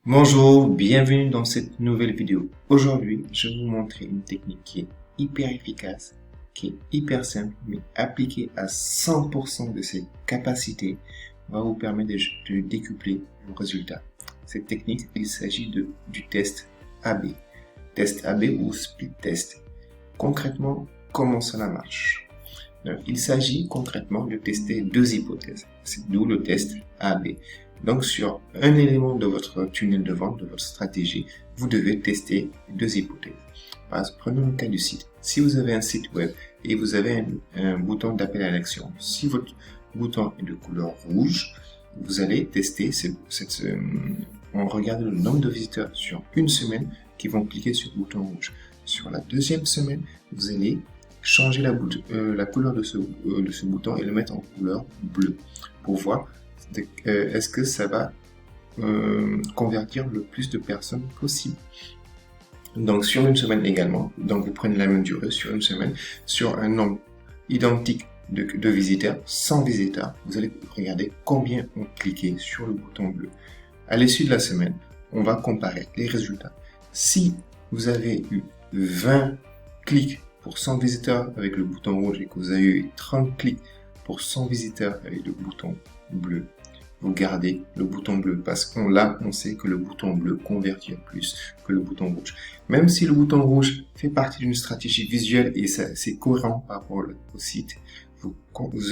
Bonjour, bienvenue dans cette nouvelle vidéo. Aujourd'hui, je vais vous montrer une technique qui est hyper efficace, qui est hyper simple, mais appliquée à 100% de ses capacités, va vous permettre de décupler vos résultats. Cette technique, il s'agit du test AB. Test AB ou split test. Concrètement, comment cela marche? Il s'agit concrètement de tester deux hypothèses. C'est d'où le test AB. Donc, sur un élément de votre tunnel de vente, de votre stratégie, vous devez tester deux hypothèses. Par exemple, prenons le cas du site. Si vous avez un site web et vous avez un bouton d'appel à l'action, si votre bouton est de couleur rouge, vous allez tester on regarde le nombre de visiteurs sur une semaine qui vont cliquer sur le bouton rouge. Sur la deuxième semaine, vous allez changer la couleur de ce bouton et le mettre en couleur bleue pour voir est-ce que ça va convertir le plus de personnes possible. Donc sur une semaine également, donc vous prenez la même durée sur une semaine, sur un nombre identique de visiteurs, 100 visiteurs, vous allez regarder combien ont cliqué sur le bouton bleu. À l'issue de la semaine, on va comparer les résultats. Si vous avez eu 20 clics pour 100 visiteurs avec le bouton rouge et que vous avez eu 30 clics pour 100 visiteurs avec le bouton bleu, vous gardez le bouton bleu parce qu'on sait que le bouton bleu convertit plus que le bouton rouge. Même si le bouton rouge fait partie d'une stratégie visuelle et c'est cohérent par rapport au site, vous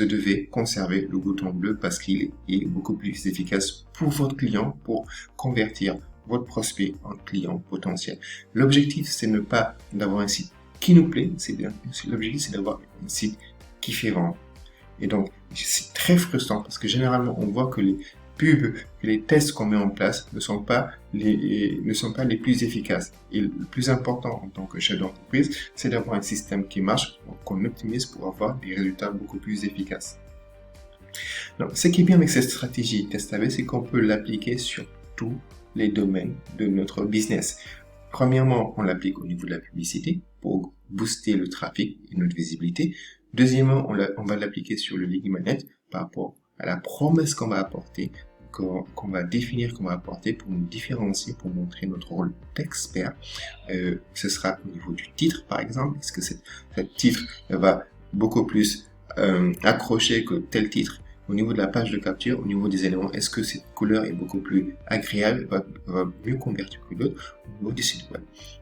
devez conserver le bouton bleu parce qu'il est beaucoup plus efficace pour votre client pour convertir votre prospect en client potentiel. L'objectif, c'est ne pas d'avoir un site qui nous plaît, l'objectif, c'est d'avoir un site qui fait vendre. Et donc, c'est très frustrant parce que généralement, on voit que les pubs, que les tests qu'on met en place ne sont pas les plus efficaces. Et le plus important en tant que chef d'entreprise, c'est d'avoir un système qui marche, qu'on optimise pour avoir des résultats beaucoup plus efficaces. Donc, ce qui est bien avec cette stratégie test AB, c'est qu'on peut l'appliquer sur tous les domaines de notre business. Premièrement, on l'applique au niveau de la publicité pour booster le trafic et notre visibilité. Deuxièmement, on va l'appliquer sur le lead magnet par rapport à la promesse qu'on va apporter, qu'on va définir, qu'on va apporter pour nous différencier, pour montrer notre rôle d'expert. Ce sera au niveau du titre, par exemple. Est-ce que ce titre va beaucoup plus accrocher que tel titre? Au niveau de la page de capture, au niveau des éléments, est-ce que cette couleur est beaucoup plus agréable, va mieux convertir que d'autres au niveau du site web?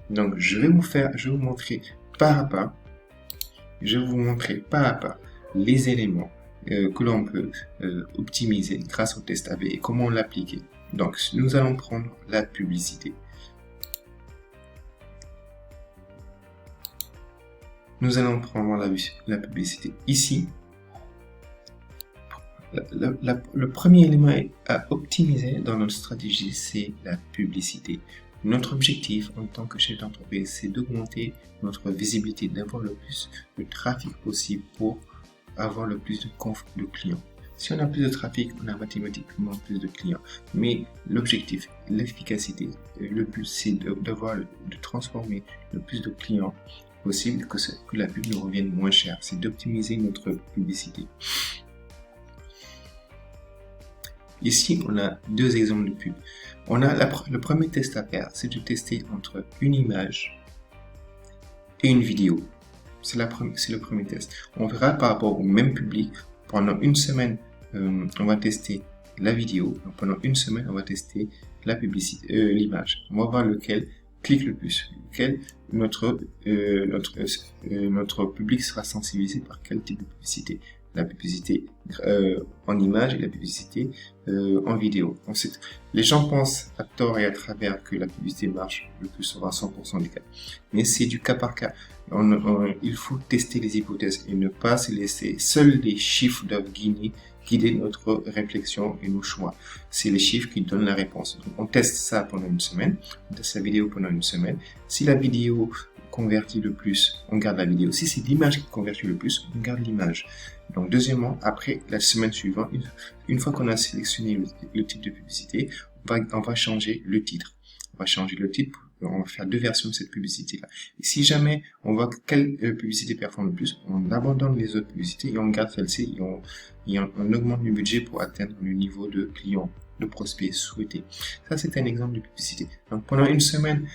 Donc, je vais vous montrer pas à pas, les éléments que l'on peut optimiser grâce au test AB et comment l'appliquer. Donc, nous allons prendre la publicité. Nous allons prendre la publicité ici. Le premier élément à optimiser dans notre stratégie, c'est la publicité. Notre objectif en tant que chef d'entreprise, c'est d'augmenter notre visibilité, d'avoir le plus de trafic possible pour avoir le plus de clients. Si on a plus de trafic, on a mathématiquement plus de clients. Mais l'objectif, l'efficacité, le but, c'est de transformer le plus de clients possible, que la pub nous revienne moins cher. C'est d'optimiser notre publicité. Ici, on a deux exemples de pub. On a le premier test à faire, c'est de tester entre une image et une vidéo. C'est le premier test. On verra par rapport au même public. Pendant une semaine, on va tester la vidéo. Donc, pendant une semaine, on va tester la publicité, l'image. On va voir lequel clique le plus, lequel notre public sera sensibilisé par quel type de publicité. La publicité en image et la publicité en vidéo. Ensuite, les gens pensent à tort et à travers que la publicité marche le plus souvent à 100% des cas. Mais c'est du cas par cas. Il faut tester les hypothèses et ne pas se laisser seuls les chiffres doivent guider notre réflexion et nos choix. C'est les chiffres qui donnent la réponse. Donc, on teste ça pendant une semaine. On teste la vidéo pendant une semaine. Si la vidéo convertit le plus, on garde la vidéo. Si c'est l'image qui convertit le plus, on garde l'image. Donc, deuxièmement, après la semaine suivante, une fois qu'on a sélectionné le type de publicité, on va changer le titre. On va changer le titre, on va faire deux versions de cette publicité-là. Et si jamais on voit quelle publicité performe le plus, on abandonne les autres publicités et on garde celle-ci et on augmente le budget pour atteindre le niveau de client de prospects souhaités. Ça, c'est un exemple de publicité. Donc, pendant une semaine,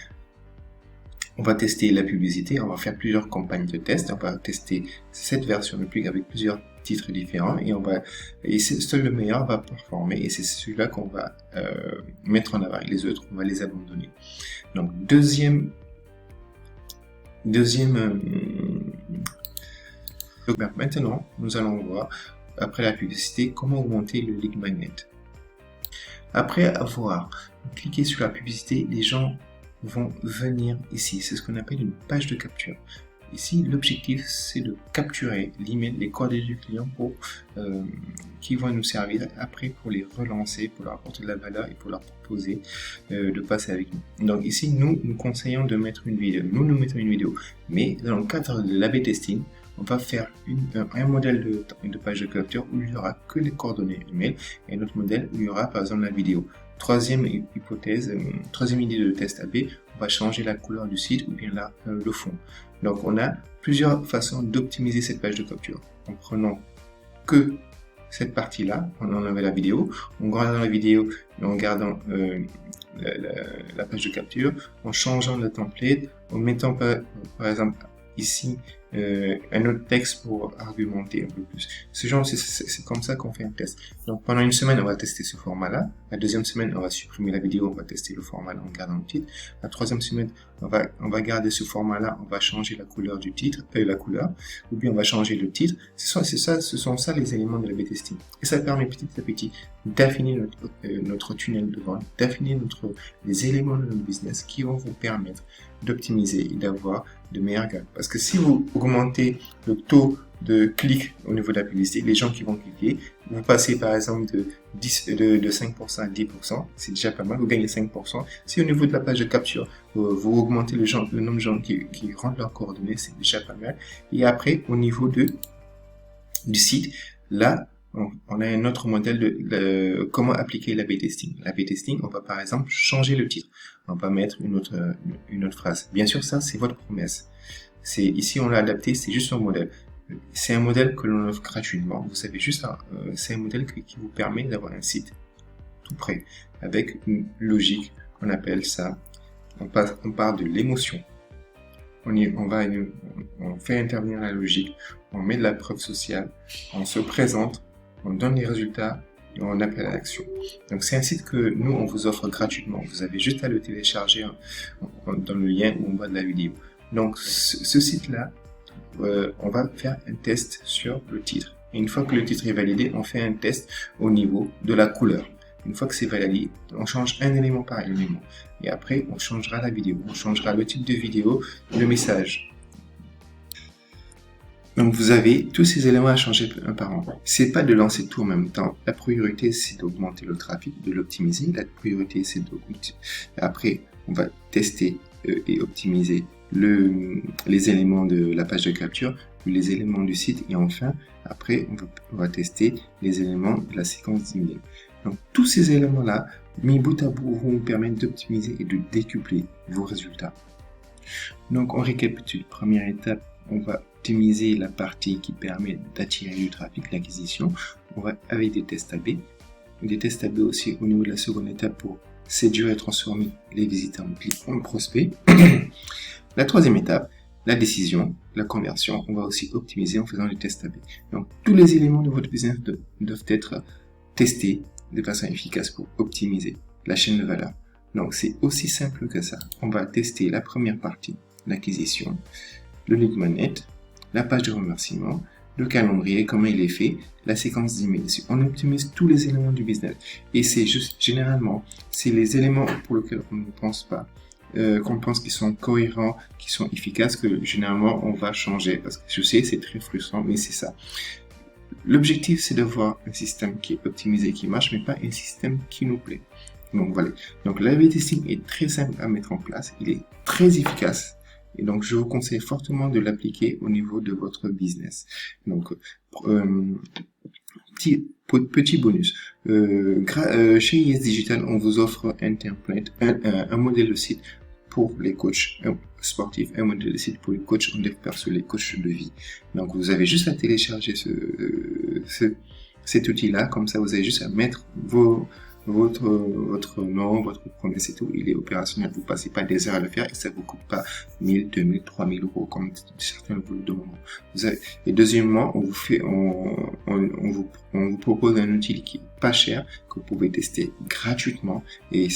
on va tester la publicité, on va faire plusieurs campagnes de test, on va tester cette version de Plug avec plusieurs titres différents et seul le meilleur va performer et c'est celui-là qu'on va mettre en avant. Les autres, on va les abandonner. Donc, deuxième maintenant, nous allons voir, après la publicité, comment augmenter le lead magnet. Après avoir cliqué sur la publicité, les gens vont venir ici. C'est ce qu'on appelle une page de capture. Ici, l'objectif, c'est de capturer l'email, les coordonnées du client qui vont nous servir après pour les relancer, pour leur apporter de la valeur et pour leur proposer de passer avec nous. Donc ici, nous conseillons de mettre une vidéo. Nous mettons une vidéo. Mais dans le cadre de l'A/B testing, on va faire un modèle de page de capture où il n'y aura que les coordonnées email et un autre modèle où il y aura par exemple la vidéo. Troisième hypothèse, troisième idée de test A/B, on va changer la couleur du site ou bien le fond. Donc on a plusieurs façons d'optimiser cette page de capture. En prenant que cette partie-là, on enlève la vidéo, en gardant la vidéo et en gardant la page de capture, en changeant le template, en mettant par exemple ici un autre texte pour argumenter un peu plus. Ce genre, c'est comme ça qu'on fait un test. Donc pendant une semaine, on va tester ce format-là. La deuxième semaine, on va supprimer la vidéo, on va tester le format-là en gardant le titre. La troisième semaine, on va garder ce format-là, on va changer la couleur du titre, la couleur, ou bien on va changer le titre. Ce sont ça les éléments de l'A/B testing. Et ça permet petit à petit d'affiner notre tunnel de vente, d'affiner les éléments de notre business qui vont vous permettre d'optimiser et d'avoir de meilleurs gains. Parce que si vous augmentez le taux de clic au niveau de la publicité, les gens qui vont cliquer, vous passez par exemple de 5% à 10%, c'est déjà pas mal, vous gagnez 5%. Si au niveau de la page de capture, vous augmentez le nombre de gens qui rentrent leurs coordonnées, c'est déjà pas mal. Et après, au niveau du site, là, on a un autre modèle de comment appliquer l'A/B testing. L'A/B testing, on va par exemple changer le titre. On va mettre une autre phrase. Bien sûr, ça, c'est votre promesse. Ici, on l'a adapté, c'est juste un modèle. C'est un modèle que l'on offre gratuitement. Vous savez juste, c'est un modèle qui vous permet d'avoir un site tout prêt, avec une logique, on appelle ça, on parle de l'émotion. On fait intervenir la logique, on met de la preuve sociale, on se présente, on donne les résultats et on appelle à l'action. Donc c'est un site que nous, on vous offre gratuitement. Vous avez juste à le télécharger dans le lien où on voit de la vidéo. Donc ce site-là, on va faire un test sur le titre. Et une fois que le titre est validé, on fait un test au niveau de la couleur. Une fois que c'est validé, on change un élément par élément. Et après, on changera la vidéo. On changera le type de vidéo, le message. Donc vous avez tous ces éléments à changer un par un. C'est pas de lancer tout en même temps. La priorité, c'est d'augmenter le trafic, de l'optimiser. La priorité, c'est d'augmenter. Après, on va tester et optimiser les éléments de la page de capture, puis les éléments du site, et enfin, après, on va tester les éléments de la séquence d'email. Donc, tous ces éléments-là, mis bout à bout, vont vous permettre d'optimiser et de décupler vos résultats. Donc, on récapitule. Première étape, on va optimiser la partie qui permet d'attirer du trafic, l'acquisition. On va avec des tests A/B. Des tests A/B aussi au niveau de la seconde étape pour séduire et transformer les visiteurs en prospects. La troisième étape, la décision, la conversion, on va aussi optimiser en faisant des tests A/B. Donc, tous les éléments de votre business doivent être testés de façon efficace pour optimiser la chaîne de valeur. Donc, c'est aussi simple que ça. On va tester la première partie, l'acquisition, le lead magnet, la page de remerciement, le calendrier, comment il est fait, la séquence d'email. On optimise tous les éléments du business. Et c'est juste, généralement, c'est les éléments pour lesquels on ne pense pas, qu'on pense qu'ils sont cohérents, qu'ils sont efficaces, que généralement on va changer. Parce que je sais, c'est très frustrant, mais c'est ça. L'objectif, c'est d'avoir un système qui est optimisé, qui marche, mais pas un système qui nous plaît. Donc voilà. Donc l'A/B testing est très simple à mettre en place. Il est très efficace. Et donc, je vous conseille fortement de l'appliquer au niveau de votre business. Donc, petit bonus. Chez Yes Digital, on vous offre un template, un modèle de site pour les coachs sportifs, un modèle de site pour les coachs en dev perso, les coachs de vie. Donc, vous avez juste à télécharger cet outil-là. Comme ça, vous avez juste à mettre votre nom, votre promesse et tout, il est opérationnel. Vous passez pas des heures à le faire et ça vous coûte pas 1000, 2000, 3000 euros comme certains vous le demandent. Et deuxièmement, on vous propose un outil qui est pas cher, que vous pouvez tester gratuitement et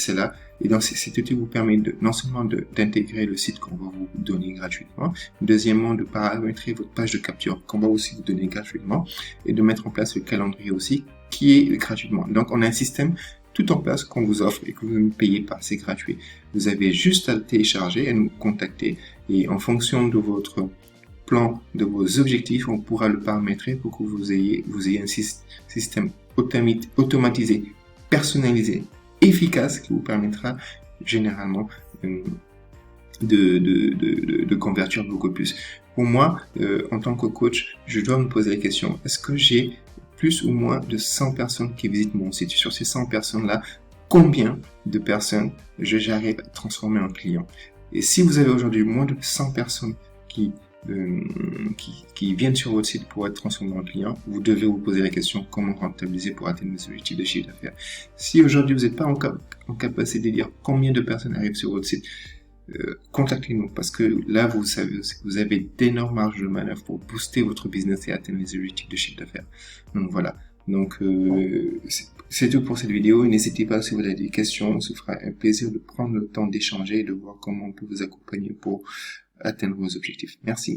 donc cet outil vous permet non seulement d'intégrer le site qu'on va vous donner gratuitement, deuxièmement de paramétrer votre page de capture qu'on va aussi vous donner gratuitement et de mettre en place le calendrier aussi qui est gratuitement. Donc on a un système tout en place qu'on vous offre et que vous ne payez pas, c'est gratuit. Vous avez juste à le télécharger et nous contacter et en fonction de votre plan, de vos objectifs, on pourra le paramétrer pour que vous ayez un système automatisé, personnalisé, efficace qui vous permettra généralement de convertir beaucoup plus. Pour moi, en tant que coach, je dois me poser la question, est-ce que j'ai plus ou moins de 100 personnes qui visitent mon site? Sur ces 100 personnes-là, combien de personnes j'arrive à transformer en clients? Et si vous avez aujourd'hui moins de 100 personnes qui viennent sur votre site pour être transformés en clients, vous devez vous poser la question comment rentabiliser pour atteindre les objectifs de chiffre d'affaires. Si aujourd'hui vous n'êtes pas en capacité de dire combien de personnes arrivent sur votre site, contactez-nous parce que là vous avez d'énormes marges de manœuvre pour booster votre business et atteindre les objectifs de chiffre d'affaires. Donc voilà. Donc c'est tout pour cette vidéo. N'hésitez pas si vous avez des questions, on se fera un plaisir de prendre le temps d'échanger et de voir comment on peut vous accompagner pour atteindre vos objectifs. Merci.